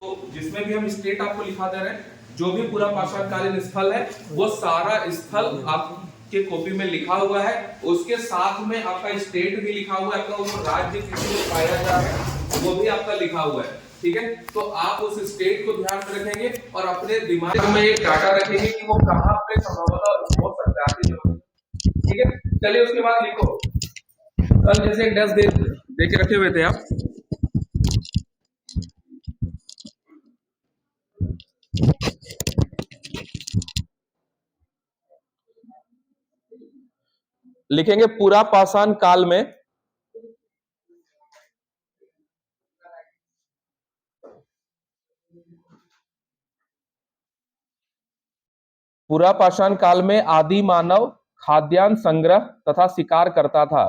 तो जिसमें भी हम स्टेट आपको लिखा दे रहे हैं, जो भी पूरा पाषाणकालीन स्थल है वो सारा स्थल आपके कॉपी में लिखा हुआ है। उसके साथ में आपका स्टेट भी लिखा हुआ है, आपका वो राज्य किसी में पाया जा रहा है वो भी आपका लिखा हुआ है। ठीक है, तो आप उस स्टेट को ध्यान में रखेंगे और अपने दिमाग में एक डाटा रखेंगे कि वो कहाँ पे संभवतः हो सकता है। ठीक है, चलिए उसके बाद लिखो। कल जैसे एक डैश दे के रखे हुए थे आप, लिखेंगे पूरा पाषाण काल में पूरा पाषाण काल में आदि मानव खाद्यान्न संग्रह तथा शिकार करता था।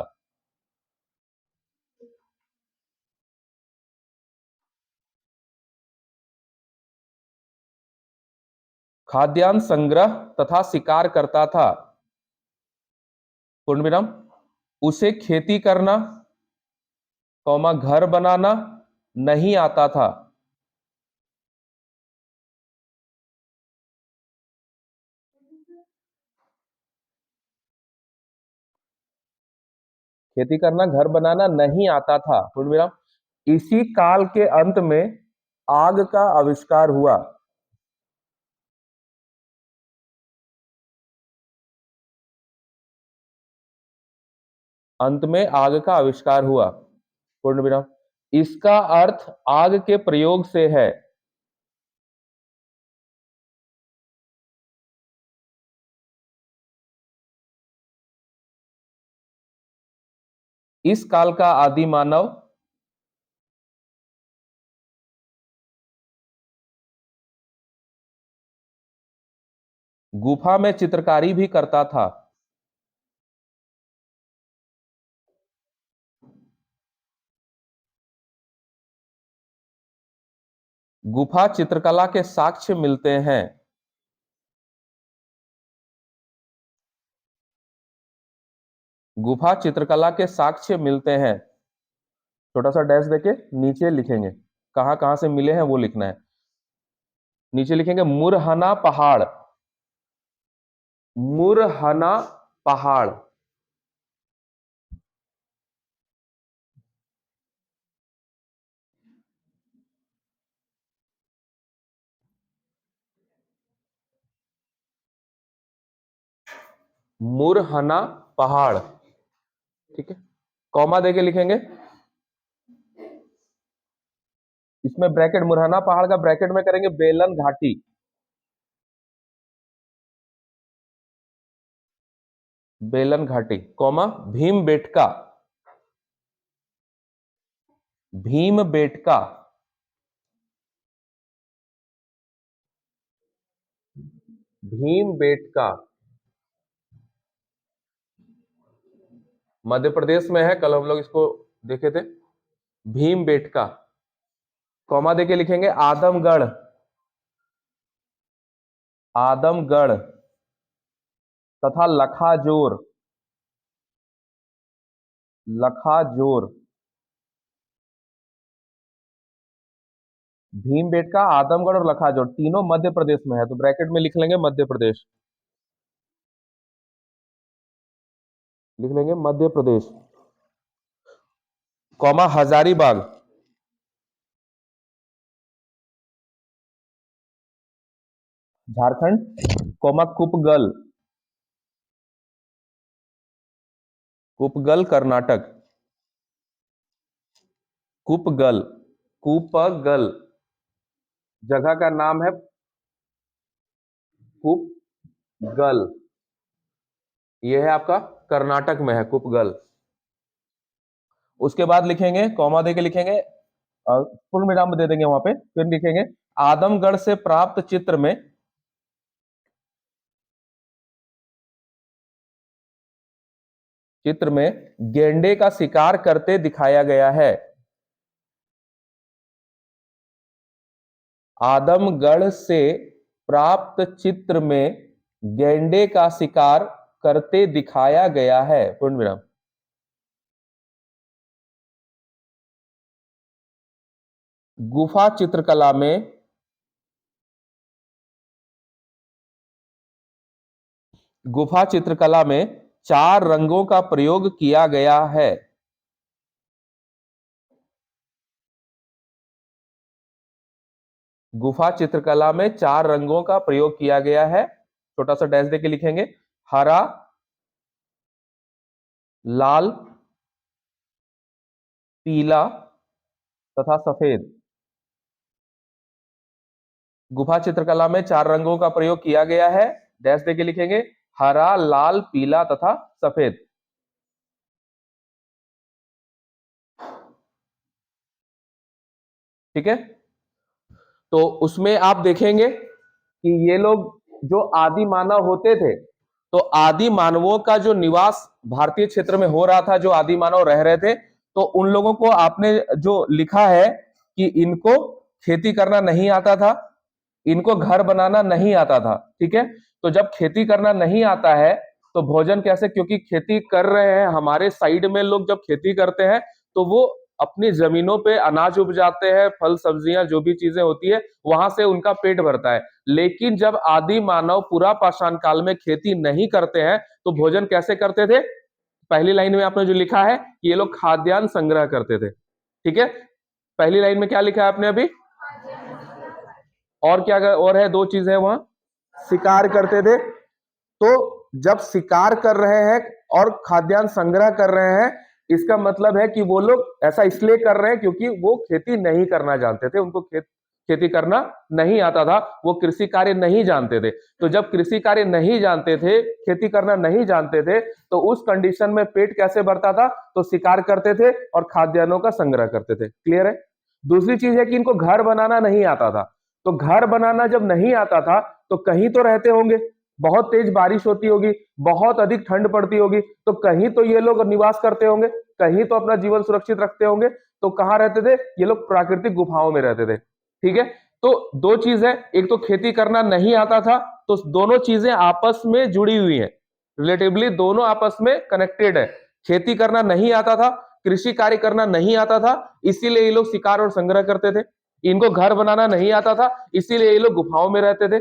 खाद्यान्न संग्रह तथा शिकार करता था, पूर्ण विराम। उसे खेती करना, कौमा घर बनाना नहीं आता था। खेती करना, घर बनाना नहीं आता था, पूर्ण विराम। इसी काल के अंत में आग का आविष्कार हुआ। अंत में आग का आविष्कार हुआ, पूर्ण विराम। इसका अर्थ आग के प्रयोग से है। इस काल का आदि मानव गुफा में चित्रकारी भी करता था। गुफा चित्रकला के साक्ष्य मिलते हैं। गुफा चित्रकला के साक्ष्य मिलते हैं। छोटा सा डैश देके नीचे लिखेंगे, कहां कहां से मिले हैं वो लिखना है। नीचे लिखेंगे मुरहना पहाड़। मुरहना पहाड़, मुरहना पहाड़। ठीक है, कॉमा देके लिखेंगे। इसमें ब्रैकेट, मुरहना पहाड़ का ब्रैकेट में करेंगे बेलन घाटी। बेलन घाटी, कॉमा भीम बेटका। भीम बेटका, भीम बेटका मध्य प्रदेश में है, कल हम लोग इसको देखे थे। भीम बेटका, कॉमा देके लिखेंगे आदमगढ़। आदमगढ़ तथा लखाजोर। लखाजोर, भीमबेटका, आदमगढ़ और लखाजोर तीनों मध्य प्रदेश में है, तो ब्रैकेट में लिख लेंगे मध्य प्रदेश। लिख लेंगे मध्य प्रदेश, कॉमा हजारीबाग। झारखंड, कॉमा कुपगल। कुपगल कर्नाटक। कुपगल, कुपगल जगह का नाम है। कुपगल, यह है आपका कर्नाटक में है कुपगल। उसके बाद लिखेंगे, कॉमा देके लिखेंगे, पूर्ण विराम दे देंगे वहां पे, फिर लिखेंगे आदमगढ़ से प्राप्त चित्र में गेंडे का शिकार करते दिखाया गया है। आदमगढ़ से प्राप्त चित्र में गेंडे का शिकार करते दिखाया गया है, पूर्ण विराम। गुफा चित्रकला में गुफा चित्रकला में 4 रंगों का प्रयोग किया गया है। गुफा चित्रकला में 4 रंगों का प्रयोग किया गया है। छोटा सा डैश देके लिखेंगे, हरा, लाल, पीला तथा सफेद। गुफा चित्रकला में 4 रंगों का प्रयोग किया गया है, डैश देके लिखेंगे, हरा, लाल, पीला तथा सफेद। ठीक है, तो उसमें आप देखेंगे कि ये लोग जो आदि मानव होते थे, तो आदि मानवों का जो निवास भारतीय क्षेत्र में हो रहा था, जो आदि मानव रह रहे थे, तो उन लोगों को आपने जो लिखा है कि इनको खेती करना नहीं आता था, इनको घर बनाना नहीं आता था। ठीक है, तो जब खेती करना नहीं आता है तो भोजन कैसे, क्योंकि खेती कर रहे हैं हमारे साइड में लोग, जब खेती करते हैं तो वो अपनी जमीनों पे अनाज उपजाते हैं, फल सब्जियां जो भी चीजें होती है वहां से उनका पेट भरता है। लेकिन जब आदि मानव पूरा पाषाण काल में खेती नहीं करते हैं तो भोजन कैसे करते थे? पहली लाइन में आपने जो लिखा है, ये लोग खाद्यान्न संग्रह करते थे। ठीक है, पहली लाइन में क्या लिखा है आपने अभी? और क्या और है, 2 चीजें वहां, शिकार करते थे। तो जब शिकार कर रहे हैं और खाद्यान्न संग्रह कर रहे हैं, इसका मतलब है कि वो लोग ऐसा इसलिए कर रहे हैं क्योंकि वो खेती नहीं करना जानते थे, उनको खेती करना नहीं आता था, वो कृषि कार्य नहीं जानते थे। तो जब कृषि कार्य नहीं जानते थे, खेती करना नहीं जानते थे, तो उस कंडीशन में पेट कैसे भरता था? तो शिकार करते थे और खाद्यान्नों का संग्रह करते थे। क्लियर है? दूसरी चीज है कि इनको घर बनाना नहीं आता था। तो घर बनाना जब नहीं आता था तो कहीं तो रहते होंगे, बहुत तेज बारिश होती होगी, बहुत अधिक ठंड पड़ती होगी, तो कहीं तो ये लोग निवास करते होंगे, कहीं तो अपना जीवन सुरक्षित रखते होंगे। तो कहां रहते थे ये लोग? प्राकृतिक गुफाओं में रहते थे। ठीक है, तो 2 चीज है, एक तो खेती करना नहीं आता था, तो दोनों चीजें आपस में जुड़ी हुई हैं, रिलेटिवली दोनों आपस में कनेक्टेड है। खेती करना नहीं आता था, कृषि कार्य करना नहीं आता था, इसीलिए ये लोग शिकार और संग्रह करते थे। इनको घर बनाना नहीं आता था, इसीलिए ये लोग गुफाओं में रहते थे।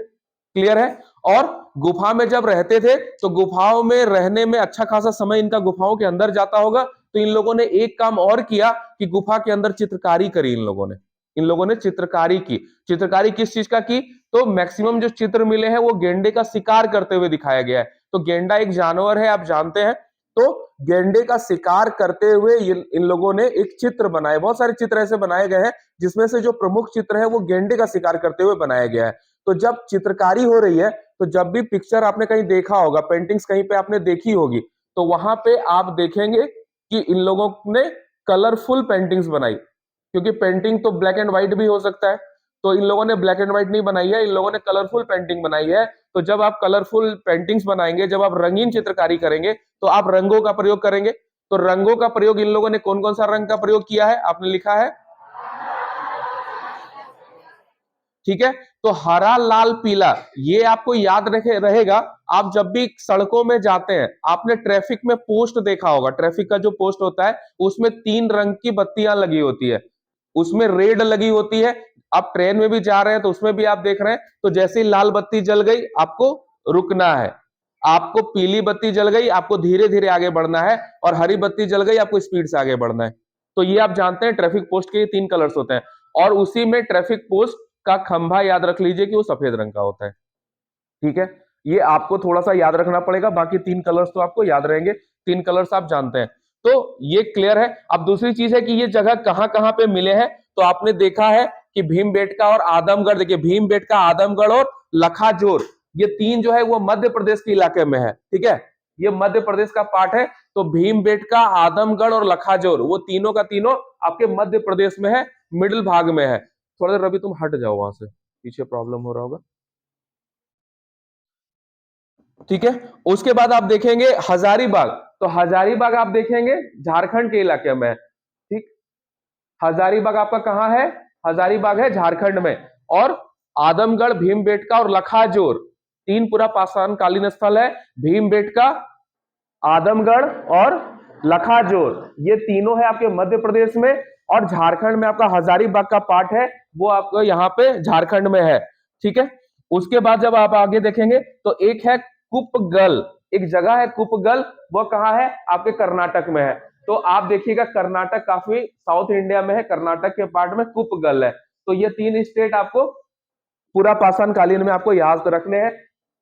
क्लियर है? और गुफा में जब रहते थे तो गुफाओं में रहने में अच्छा खासा समय इनका गुफाओं के अंदर जाता होगा, तो इन लोगों ने एक काम और किया कि गुफा के अंदर चित्रकारी करी। इन लोगों ने चित्रकारी की। चित्रकारी किस चीज का की? तो मैक्सिमम जो चित्र मिले हैं वो गेंडे का शिकार करते हुए दिखाया गया है। तो गेंडा एक जानवर है, आप जानते हैं। तो गेंडे का शिकार करते हुए इन लोगों ने एक चित्र बनाए, बहुत सारे चित्र ऐसे बनाए गए हैं जिसमें से जो प्रमुख चित्र है वो गेंडे का शिकार करते हुए बनाया गया है। तो जब चित्रकारी हो रही है, तो जब भी पिक्चर आपने कहीं देखा होगा, पेंटिंग्स कहीं पे आपने देखी होगी, तो वहां पे आप देखेंगे कि इन लोगों ने कलरफुल पेंटिंग्स बनाई, क्योंकि पेंटिंग तो ब्लैक एंड व्हाइट भी हो सकता है। तो इन लोगों ने ब्लैक एंड व्हाइट नहीं बनाई है, इन लोगों ने कलरफुल पेंटिंग बनाई है। तो जब आप कलरफुल पेंटिंग्स बनाएंगे, जब आप रंगीन चित्रकारी करेंगे, तो आप रंगों का प्रयोग करेंगे। तो रंगों का प्रयोग इन लोगों ने कौन कौन सा रंग का प्रयोग किया है? आपने लिखा है, ठीक है। तो हरा, लाल, पीला, ये आपको याद रहेगा। आप जब भी सड़कों में जाते हैं, आपने ट्रैफिक में पोस्ट देखा होगा, ट्रैफिक का जो पोस्ट होता है उसमें 3 रंग की बत्तियां लगी होती है, उसमें रेड लगी होती है। आप ट्रेन में भी जा रहे हैं तो उसमें भी आप देख रहे हैं, तो जैसे ही लाल बत्ती जल गई आपको रुकना है, आपको पीली बत्ती जल गई आपको धीरे धीरे आगे बढ़ना है, और हरी बत्ती जल गई आपको स्पीड से आगे बढ़ना है। तो ये आप जानते हैं ट्रैफिक पोस्ट के 3 कलर्स होते हैं, और उसी में ट्रैफिक पोस्ट का खंभा याद रख लीजिए कि वो सफेद रंग का होता है। ठीक है, ये आपको थोड़ा सा याद रखना पड़ेगा, बाकी 3 कलर्स तो आपको याद रहेंगे, 3 कलर्स आप जानते हैं। तो ये क्लियर है। अब दूसरी चीज है कि ये जगह कहां कहां पे मिले हैं। तो आपने देखा है कि भीमबेटका और आदमगढ़, देखिए भीमबेटका, आदमगढ़ और लखाजोर, ये 3 जो है वो मध्य प्रदेश के इलाके में है। ठीक है, ये मध्य प्रदेश का पार्ट है। तो भीमबेटका, आदमगढ़ और लखाजोर, वो तीनों का तीनों आपके मध्य प्रदेश में है, मिडिल भाग में है। थोड़ा देर रवि तुम हट जाओ वहां से, पीछे प्रॉब्लम हो रहा होगा। ठीक है, उसके बाद आप देखेंगे हजारीबाग। तो हजारीबाग आप देखेंगे झारखंड के इलाके में है। ठीक, हजारीबाग आपका कहां है? हजारीबाग है झारखंड में। और आदमगढ़, भीमबेटका और लखाजोर, 3 पूरा पाषाण कालीन स्थल है। भीमबेटका, आदमगढ़ और लखाजोर, ये तीनों है आपके मध्य प्रदेश में। और झारखंड में आपका हजारीबाग का पार्ट है, वो आपको यहाँ पे झारखंड में है। ठीक है, उसके बाद जब आप आगे देखेंगे तो एक है कुपगल, एक जगह है कुपगल, वो कहाँ है, आपके कर्नाटक में है। तो आप देखिएगा कर्नाटक काफी साउथ इंडिया में है, कर्नाटक के पार्ट में कुपगल है। तो ये 3 स्टेट आपको पूरा पाषाण कालीन में आपको याद रखने हैं,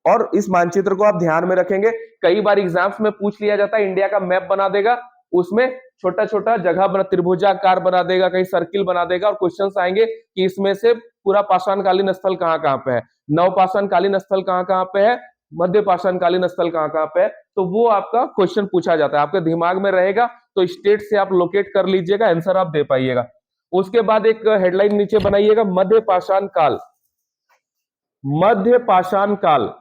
और इस मानचित्र को आप ध्यान में रखेंगे। कई बार एग्जाम्स में पूछ लिया जाता है, इंडिया का मैप बना देगा, उसमें छोटा छोटा जगह बना, त्रिभुजाकार बना देगा, कहीं सर्किल बना देगा, और क्वेश्चंस आएंगे कि इसमें से पूरा पाषाण कालीन स्थल कहाँ कहाँ पे है, नव पाषाण कालीन स्थल कहाँ कहाँ पे है, मध्य पाषाण कालीन स्थल कहाँ कहाँ पे है। तो वो आपका क्वेश्चन पूछा जाता है, आपके दिमाग में रहेगा, तो स्टेट से आप लोकेट कर लीजिएगा, आंसर आप दे पाइएगा। उसके बाद एक हेडलाइन नीचे बनाइएगा, मध्य पाषाण काल, मध्य पाषाण काल।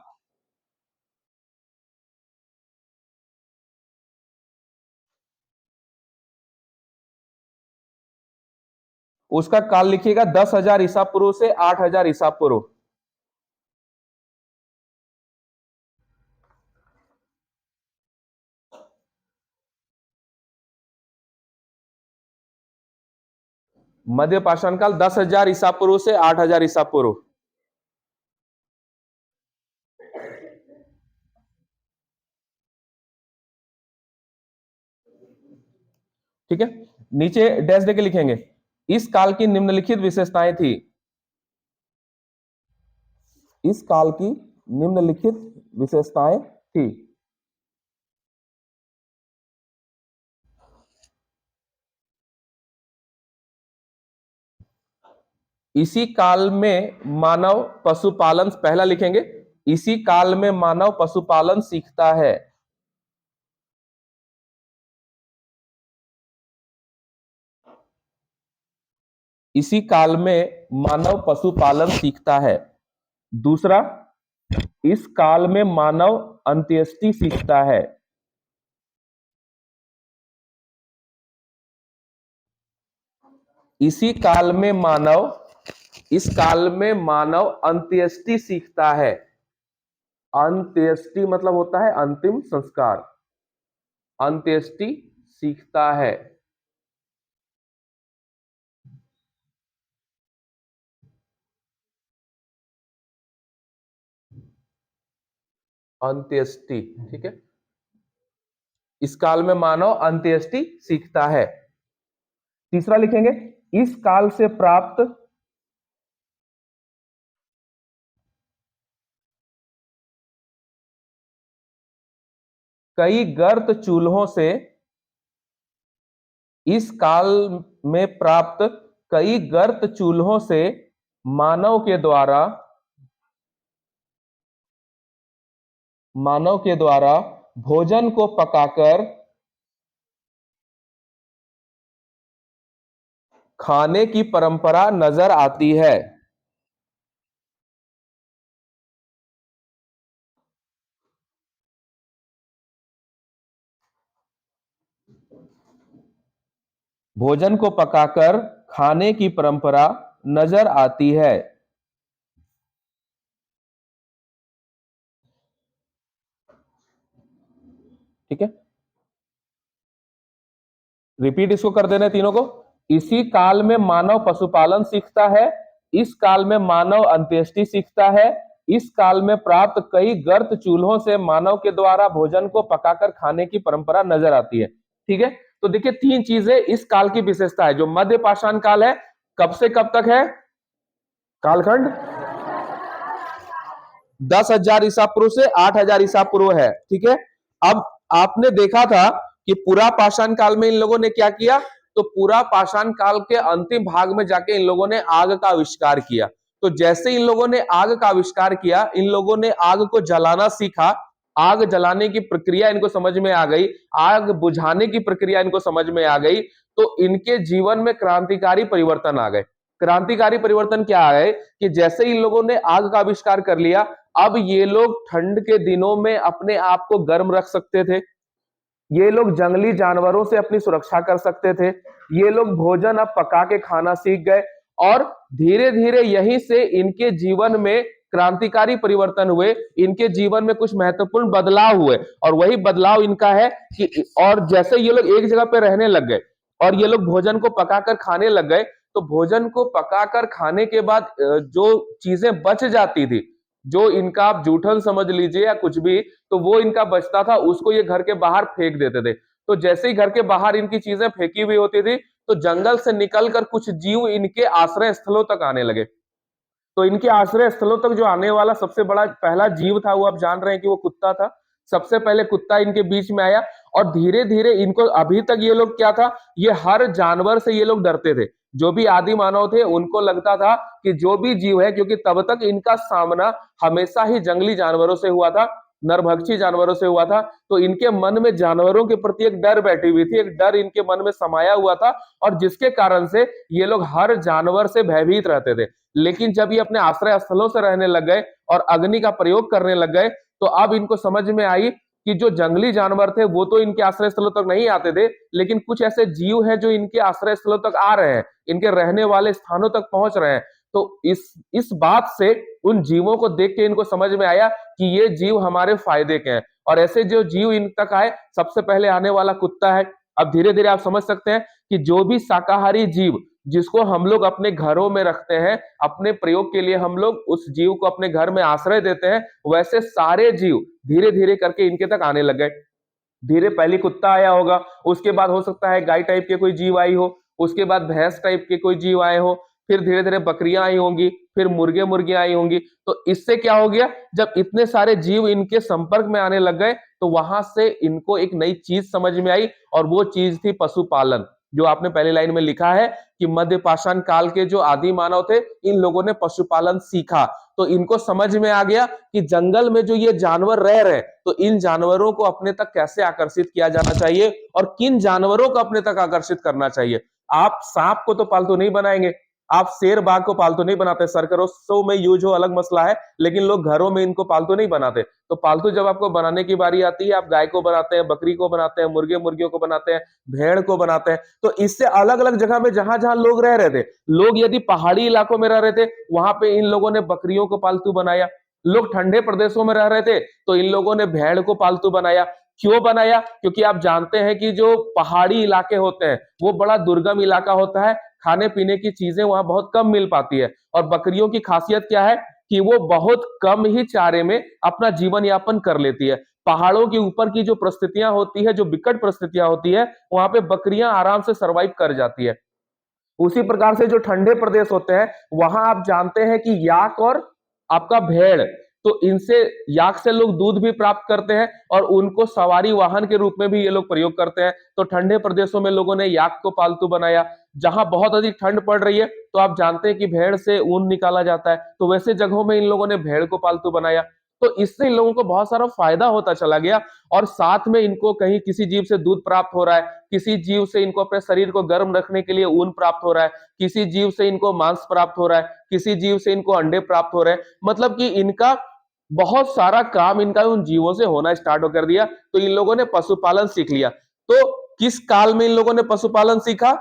उसका काल लिखिएगा 10,000 ईसा पूर्व से 8,000 ईसा पूर्व। मध्य पाषाण काल 10,000 ईसा पूर्व से 8,000 ईसा पूर्व। ठीक है, नीचे डैश देके लिखेंगे, इस काल की निम्नलिखित विशेषताएं थी, इस काल की निम्नलिखित विशेषताएं थी। इसी काल में मानव पशुपालन, पहला लिखेंगे, इसी काल में मानव पशुपालन सीखता है। इसी काल में मानव पशुपालन सीखता है। दूसरा, इस काल में मानव अंत्येष्टि सीखता है। इसी काल में मानव, इस काल में मानव अंत्येष्टि सीखता है। अंत्येष्टि मतलब होता है अंतिम संस्कार, अंत्येष्टि सीखता है। अंत्येष्टि, ठीक है, इस काल में मानव अंत्येष्टि सीखता है। तीसरा लिखेंगे, इस काल से प्राप्त कई गर्त चूल्हों से, इस काल में प्राप्त कई गर्त चूल्हों से मानव के द्वारा, मानव के द्वारा भोजन को पकाकर खाने की परंपरा नजर आती है। भोजन को पकाकर खाने की परंपरा नजर आती है। ठीक है, रिपीट इसको कर देना तीनों को। इसी काल में मानव पशुपालन सीखता है, इस काल में मानव अंत्येष्टि सीखता है, इस काल में प्राप्त कई गर्त चूल्हों से मानव के द्वारा भोजन को पकाकर खाने की परंपरा नजर आती है। ठीक है, तो देखिए 3 चीजें इस काल की विशेषता है। जो मध्य पाषाण काल है, कब से कब तक है, कालखंड 10,000 ईसा पूर्व से 8,000 ईसा पूर्व है। ठीक है, अब आपने देखा था कि पूरा पाषाण काल में इन लोगों ने क्या किया, तो पूरा पाषाण काल के अंतिम भाग में जाके इन लोगों ने आग का आविष्कार किया। तो जैसे इन लोगों ने आग का आविष्कार किया, इन लोगों ने आग को जलाना सीखा, आग जलाने की प्रक्रिया इनको समझ में आ गई, आग बुझाने की प्रक्रिया इनको समझ में आ गई, तो इनके जीवन में क्रांतिकारी परिवर्तन आ गए। क्रांतिकारी परिवर्तन क्या है कि जैसे इन लोगों ने आग का आविष्कार कर लिया, अब ये लोग ठंड के दिनों में अपने आप को गर्म रख सकते थे, ये लोग जंगली जानवरों से अपनी सुरक्षा कर सकते थे, ये लोग भोजन अब पका के खाना सीख गए, और धीरे धीरे यहीं से इनके जीवन में क्रांतिकारी परिवर्तन हुए, इनके जीवन में कुछ महत्वपूर्ण बदलाव हुए। और वही बदलाव इनका है कि, और जैसे ये लोग एक जगह पे रहने लग गए, और ये लोग भोजन को पकाकर खाने लग गए। तो भोजन को पकाकर खाने के बाद जो चीजें बच जाती थी, जो इनका आप जूठन समझ लीजिए या कुछ भी, तो वो इनका बचता था, उसको ये घर के बाहर फेंक देते थे। तो जैसे ही घर के बाहर इनकी चीजें फेंकी हुई होती थी, तो जंगल से निकलकर कुछ जीव इनके आश्रय स्थलों तक आने लगे। तो इनके आश्रय स्थलों तक जो आने वाला सबसे बड़ा पहला जीव था, वो आप जान रहे हैं कि वो कुत्ता था। सबसे पहले कुत्ता इनके बीच में आया, और धीरे धीरे इनको, अभी तक ये लोग क्या था, ये हर जानवर से ये लोग डरते थे। जो भी आदि मानव थे उनको लगता था कि जो भी जीव है, क्योंकि तब तक इनका सामना हमेशा ही जंगली जानवरों से हुआ था, नरभक्षी जानवरों से हुआ था, तो इनके मन में जानवरों के प्रति एक डर बैठी हुई थी, एक डर इनके मन में समाया हुआ था, और जिसके कारण से ये लोग हर जानवर से भयभीत रहते थे। लेकिन जब ये अपने आश्रय स्थलों से रहने लग गए और अग्नि का प्रयोग करने लग गए, तो अब इनको समझ में आई कि जो जंगली जानवर थे वो तो इनके आश्रय स्थलों तक नहीं आते थे, लेकिन कुछ ऐसे जीव हैं जो इनके आश्रय स्थलों तक आ रहे हैं, इनके रहने वाले स्थानों तक पहुंच रहे हैं। तो इस बात से उन जीवों को देख के इनको समझ में आया कि ये जीव हमारे फायदे के हैं, और ऐसे जो जीव इन तक आए, सबसे पहले आने वाला कुत्ता है। अब धीरे धीरे आप समझ सकते हैं कि जो भी शाकाहारी जीव, जिसको हम लोग अपने घरों में रखते हैं, अपने प्रयोग के लिए हम लोग उस जीव को अपने घर में आश्रय देते हैं, वैसे सारे जीव धीरे धीरे करके इनके तक आने लग गए। धीरे पहले कुत्ता आया होगा, उसके बाद हो सकता है गाय टाइप के कोई जीव आई हो, उसके बाद भैंस टाइप के कोई जीव आए हो, फिर धीरे धीरे बकरियां आई होंगी, फिर मुर्गे मुर्गियां आई होंगी। तो इससे क्या हो गया, जब इतने सारे जीव इनके संपर्क में आने लग गए, तो वहां से इनको एक नई चीज समझ में आई, और वो चीज थी पशुपालन। जो आपने पहली लाइन में लिखा है कि मध्य पाषाण काल के जो आदि मानव थे, इन लोगों ने पशुपालन सीखा। तो इनको समझ में आ गया कि जंगल में जो ये जानवर रह रहे हैं, तो इन जानवरों को अपने तक कैसे आकर्षित किया जाना चाहिए और किन जानवरों को अपने तक आकर्षित करना चाहिए। आप सांप को तो पालतू नहीं बनाएंगे, आप शेर बाघ को पालतू नहीं बनाते, सर्कसों में यूज हो अलग मसला है, लेकिन लोग घरों में इनको पालतू नहीं बनाते। तो पालतू जब आपको बनाने की बारी आती है, आप गाय को बनाते हैं, बकरी को बनाते हैं, मुर्गे मुर्गियों को बनाते हैं, भेड़ को बनाते हैं। तो इससे अलग अलग जगह में जहां जहां लोग रह रहे थे, लोग यदि पहाड़ी इलाकों में रह रहे थे, वहां पे इन लोगों ने बकरियों को पालतू बनाया। लोग ठंडे प्रदेशों में रह रहे थे, तो इन लोगों ने भेड़ को पालतू बनाया। क्यों बनाया? क्योंकि आप जानते हैं कि जो पहाड़ी इलाके होते हैं वो बड़ा दुर्गम इलाका होता है, खाने पीने की चीजें वहां बहुत कम मिल पाती है, और बकरियों की खासियत क्या है कि वो बहुत कम ही चारे में अपना जीवन यापन कर लेती है। पहाड़ों के ऊपर की जो परिस्थितियां होती है, जो विकट परिस्थितियां होती है, वहां पे बकरियां आराम से सरवाइव कर जाती है। उसी प्रकार से जो ठंडे प्रदेश होते हैं, वहां आप जानते हैं कि याक और आपका भेड़, तो इनसे, याक से लोग दूध भी प्राप्त करते हैं, और उनको सवारी वाहन के रूप में भी ये लोग प्रयोग करते हैं। तो ठंडे प्रदेशों में लोगों ने याक को पालतू बनाया। जहां बहुत अधिक ठंड पड़ रही है, तो आप जानते हैं कि भेड़ से ऊन निकाला जाता है, तो वैसे जगहों में इन लोगों ने भेड़ को पालतू बनाया। तो इससे इन लोगों को बहुत सारा फायदा होता चला गया, और साथ में इनको कहीं किसी जीव से दूध प्राप्त हो रहा है, किसी जीव से इनको अपने शरीर को गर्म रखने के लिए ऊन प्राप्त हो रहा है, किसी जीव से इनको मांस प्राप्त हो रहा है, किसी जीव से इनको अंडे प्राप्त हो रहे हैं। मतलब कि इनका बहुत सारा काम इनका उन जीवों से होना स्टार्ट कर दिया। तो इन लोगों ने पशुपालन सीख लिया। तो किस काल में इन लोगों ने पशुपालन सीखा?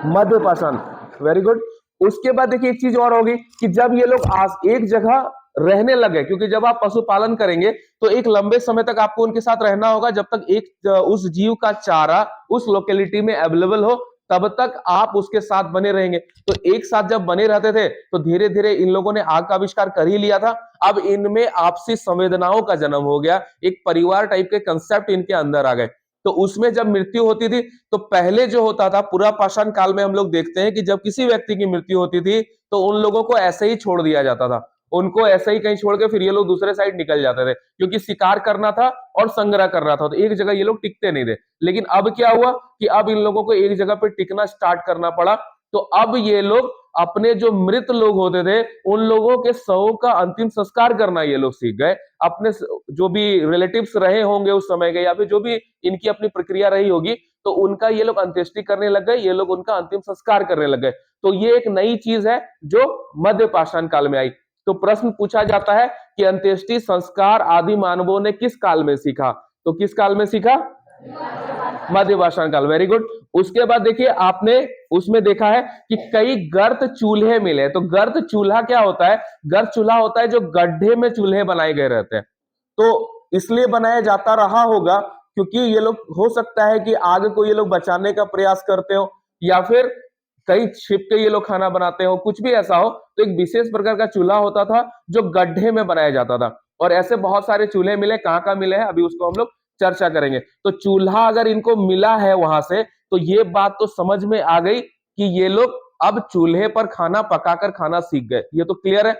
मध्य पाषाण। Very good. उसके बाद देखिए एक चीज और होगी कि जब ये लोग एक जगह रहने लगे, क्योंकि जब आप पशुपालन करेंगे तो एक लंबे समय तक आपको उनके साथ रहना होगा, जब तक एक उस जीव का चारा उस लोकेलिटी में अवेलेबल हो, तब तक आप उसके साथ बने रहेंगे। तो एक साथ जब बने रहते थे, तो धीरे धीरे इन लोगों ने आग का आविष्कार कर ही लिया था। अब इनमें आपसी संवेदनाओं का जन्म हो गया, एक परिवार टाइप के कंसेप्ट इनके अंदर आ गए। तो उसमें जब मृत्यु होती थी, तो पहले जो होता था, पूरा पाषाण काल में हम लोग देखते हैं कि जब किसी व्यक्ति की मृत्यु होती थी, तो उन लोगों को ऐसे ही छोड़ दिया जाता था। उनको ऐसे ही कहीं छोड़ के फिर ये लोग दूसरे साइड निकल जाते थे, क्योंकि शिकार करना था और संग्रह करना था, तो एक जगह ये लोग टिकते नहीं थे। लेकिन अब क्या हुआ कि अब इन लोगों को एक जगह पे टिकना स्टार्ट करना पड़ा। तो अब ये लोग अपने जो मृत लोग होते थे, उन लोगों के शवों का अंतिम संस्कार करना ये लोग सीख गए। अपने जो भी रिलेटिव्स रहे होंगे उस समय के, या फिर जो भी इनकी अपनी प्रक्रिया रही होगी, तो उनका ये लोग अंत्येष्टि करने लग गए, ये लोग उनका अंतिम संस्कार करने लग गए। तो ये एक नई चीज है जो मध्य पाषाण काल में आई। तो प्रश्न पूछा जाता है कि अंत्येष्टि संस्कार आदि मानवों ने किस काल में सीखा? तो किस काल में सीखा? मध्य पाषाण काल। Very good. उसके बाद देखिए आपने उसमें देखा है कि कई गर्त चूल्हे मिले। तो गर्त चूल्हा क्या होता है? गर्त चूल्हा होता है जो गड्ढे में चूल्हे बनाए गए रहते हैं। तो इसलिए बनाया जाता रहा होगा क्योंकि ये लोग हो सकता है कि आग को ये लोग बचाने का प्रयास करते हो, या फिर कहीं छिप के ये लोग खाना बनाते हो, कुछ भी ऐसा हो। तो एक विशेष प्रकार का चूल्हा होता था जो गड्ढे में बनाया जाता था, और ऐसे बहुत सारे चूल्हे मिले, कहाँ कहाँ मिले हैं अभी उसको हम लोग चर्चा करेंगे। तो चूल्हा अगर इनको मिला है वहां से, तो ये बात तो समझ में आ गई कि ये लोग अब चूल्हे पर खाना पकाकर खाना सीख गए। ये तो क्लियर है।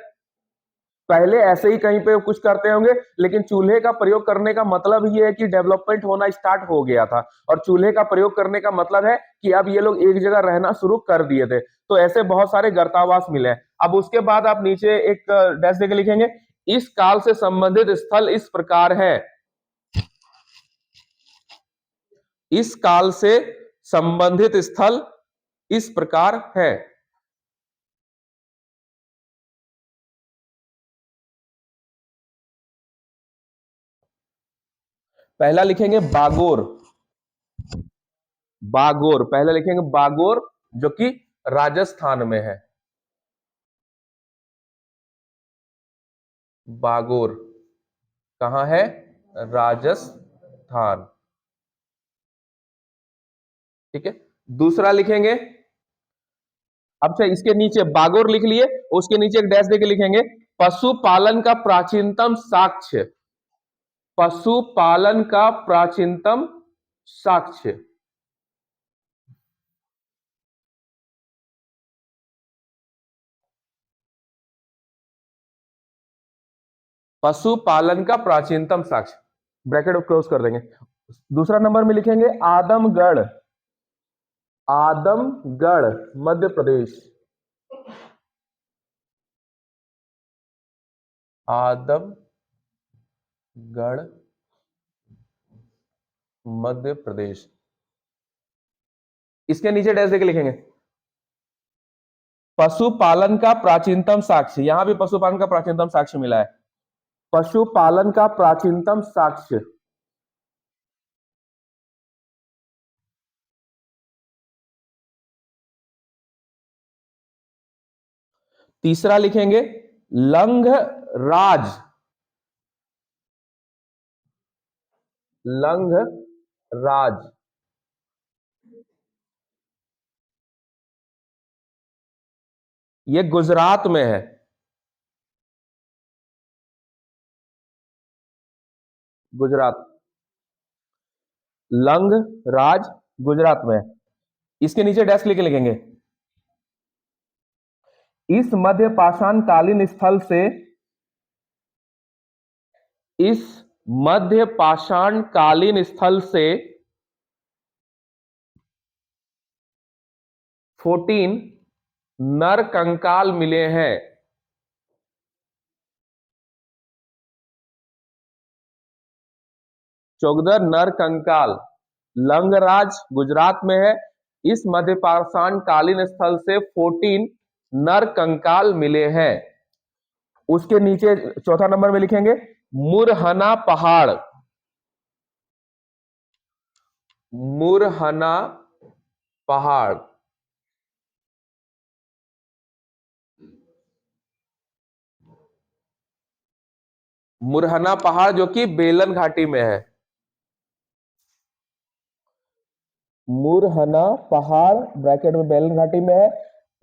पहले ऐसे ही कहीं पे कुछ करते होंगे, लेकिन चूल्हे का प्रयोग करने का मतलब ये है कि डेवलपमेंट होना स्टार्ट हो गया था, और चूल्हे का प्रयोग करने का मतलब है कि अब ये लोग एक जगह रहना शुरू कर दिए थे। तो ऐसे बहुत सारे गर्तावास मिले हैं। अब उसके बाद आप नीचे एक डैश देके लिखेंगे, इस काल से संबंधित स्थल इस प्रकार है। इस काल से संबंधित स्थल इस प्रकार है। पहला लिखेंगे बागोर। बागोर पहले लिखेंगे बागोर, जो कि राजस्थान में है। बागोर कहां है? राजस्थान। ठीक है। दूसरा लिखेंगे, अब से इसके नीचे बागोर लिख लिए, उसके नीचे एक डैश देके लिखेंगे पशुपालन का प्राचीनतम साक्ष्य। पशुपालन का प्राचीनतम साक्ष्य। पशुपालन का प्राचीनतम साक्ष्य, ब्रैकेट क्लोज कर देंगे। दूसरा नंबर में लिखेंगे आदमगढ़। आदमगढ़ मध्य प्रदेश। आदमगढ़ मध्य प्रदेश। इसके नीचे डैश देके लिखेंगे पशुपालन का प्राचीनतम साक्ष्य। यहां भी पशुपालन का प्राचीनतम साक्ष्य मिला है। पशुपालन का प्राचीनतम साक्ष्य। तीसरा लिखेंगे लंग राज। लंग राज ये गुजरात में है। गुजरात। लंग राज गुजरात में है। इसके नीचे डैश लेके लिखेंगे इस मध्य पाषाण कालीन स्थल से, इस मध्य पाषाण कालीन स्थल से 14 नर कंकाल मिले हैं। 14 नर कंकाल लंगराज गुजरात में है। इस मध्य पाषाण कालीन स्थल से 14 नर कंकाल मिले हैं। उसके नीचे चौथा नंबर में लिखेंगे मुरहना पहाड़। मुरहना पहाड़। मुरहना पहाड़ जो कि बेलन घाटी में है। मुरहना पहाड़ ब्रैकेट में बेलन घाटी में है।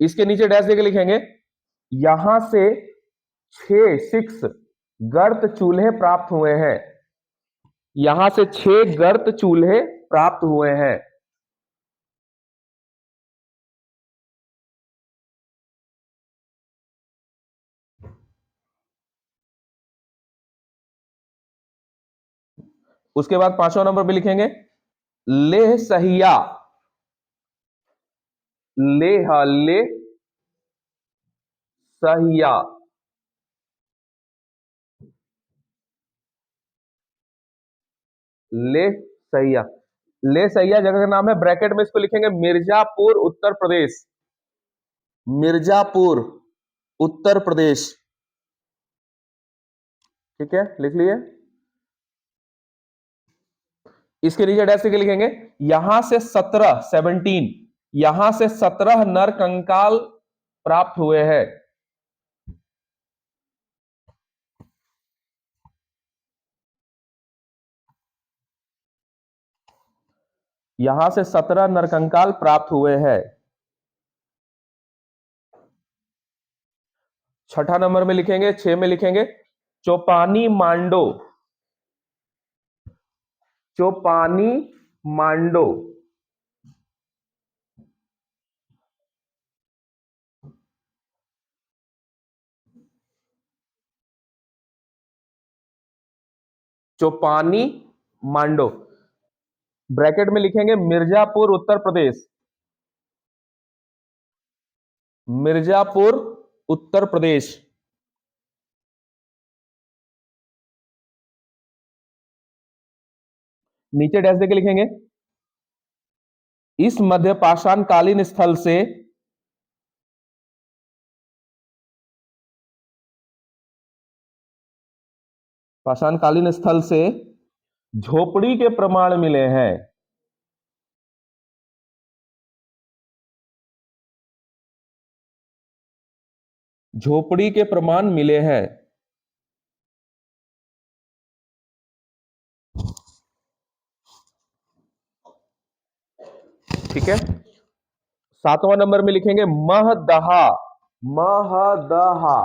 इसके नीचे डैश देके लिखेंगे यहां से 6 गर्त चूल्हे प्राप्त हुए हैं। यहां से 6 गर्त चूल्हे प्राप्त हुए हैं। उसके बाद पांचवा नंबर पे लिखेंगे लेह सहिया। ले सहिया। ले सहिया। ले सहिया जगह का नाम है। ब्रैकेट में इसको लिखेंगे मिर्जापुर उत्तर प्रदेश। मिर्जापुर उत्तर प्रदेश। ठीक है, लिख लिए। इसके नीचे डैश के लिखेंगे यहां से 17 यहां से 17 नर कंकाल प्राप्त हुए हैं। यहां से 17 नरकंकाल प्राप्त हुए हैं। छठा नंबर में लिखेंगे, 6 में लिखेंगे चौपानी मांडो। चौपानी मांडो चौपानी मांडो। ब्रैकेट में लिखेंगे मिर्जापुर उत्तर प्रदेश। मिर्जापुर उत्तर प्रदेश। नीचे डैश देके लिखेंगे इस मध्य पाषाण कालीन स्थल से पाषाणकालीन स्थल से झोपड़ी के प्रमाण मिले हैं। झोपड़ी के प्रमाण मिले हैं। ठीक है। 7वां नंबर में लिखेंगे महदहा। महदहा।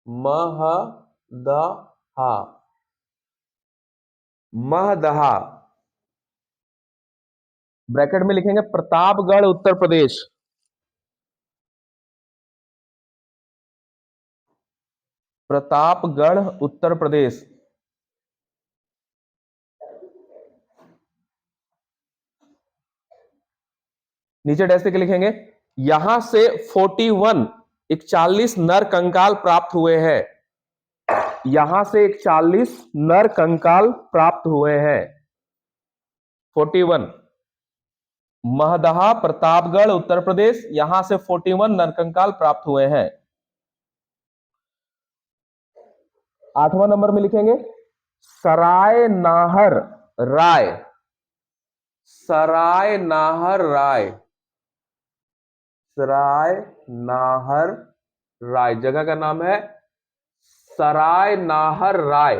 महदहा। महदहा। ब्रैकेट में लिखेंगे प्रतापगढ़ उत्तर प्रदेश। प्रतापगढ़ उत्तर प्रदेश। नीचे डैश के लिखेंगे यहां से 41 नर कंकाल प्राप्त हुए हैं। यहां से 41 नर कंकाल प्राप्त हुए हैं। 41 महदहा प्रतापगढ़ उत्तर प्रदेश, यहां से 41 नर कंकाल प्राप्त हुए हैं। 8वां नंबर में लिखेंगे सराय नाहर राय। सराय नाहर राय। सराय नाहर राय जगह का नाम है सराय नाहर राय।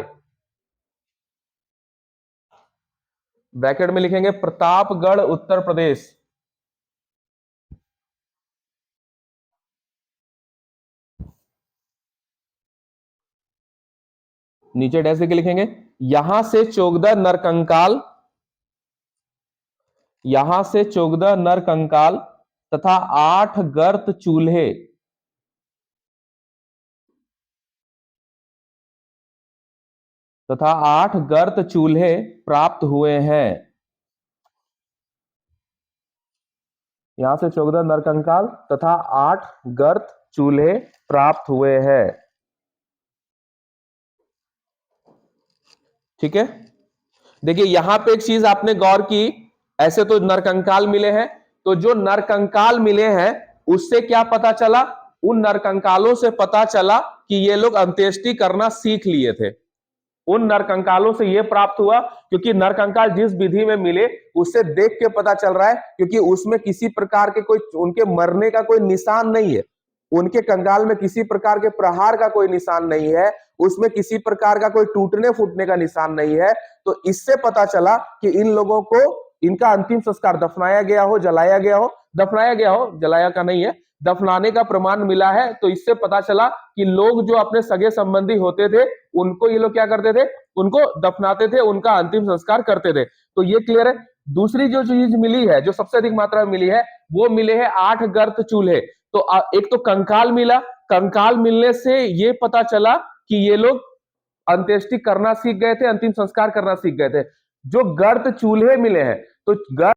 ब्रैकेट में लिखेंगे प्रतापगढ़ उत्तर प्रदेश। नीचे डैश के लिखेंगे यहां से 14 नरकंकाल, यहां से 14 नरकंकाल तथा 8 गर्त चूल्हे तथा 8 गर्त चूल्हे प्राप्त हुए हैं। यहां से 14 नरकंकाल तथा 8 गर्त चूल्हे प्राप्त हुए हैं। ठीक है। देखिए यहां पे एक चीज आपने गौर की, ऐसे तो नरकंकाल मिले हैं, तो जो नरकंकाल मिले हैं उससे क्या पता चला? उन नरकंकालों से पता चला कि ये लोग अंत्येष्टि करना सीख लिए थे। उन नरकंकालों से यह प्राप्त हुआ क्योंकि नरकंकाल जिस विधि में मिले उससे देख के पता चल रहा है, क्योंकि उसमें किसी प्रकार के कोई उनके मरने का कोई निशान नहीं है। उनके कंकाल में किसी प्रकार के प्रहार का कोई निशान नहीं है, उसमें किसी प्रकार का कोई टूटने फूटने का निशान नहीं है। तो इससे पता चला कि इन लोगों को इनका अंतिम संस्कार दफनाया गया हो, जलाया गया हो, दफनाया गया हो, जलाया का नहीं है, दफनाने का प्रमाण मिला है। तो इससे पता चला कि लोग जो अपने सगे संबंधी होते थे उनको ये लोग क्या करते थे? उनको दफनाते थे, उनका अंतिम संस्कार करते थे। तो ये क्लियर है। दूसरी जो चीज मिली है, जो सबसे अधिक मात्रा में मिली है, वो मिले हैं 8 गर्त चूल्हे। तो एक तो कंकाल मिला, कंकाल मिलने से ये पता चला कि ये लोग अंत्येष्टि करना सीख गए थे, अंतिम संस्कार करना सीख गए थे। जो गर्त चूल्हे मिले हैं, तो गर्त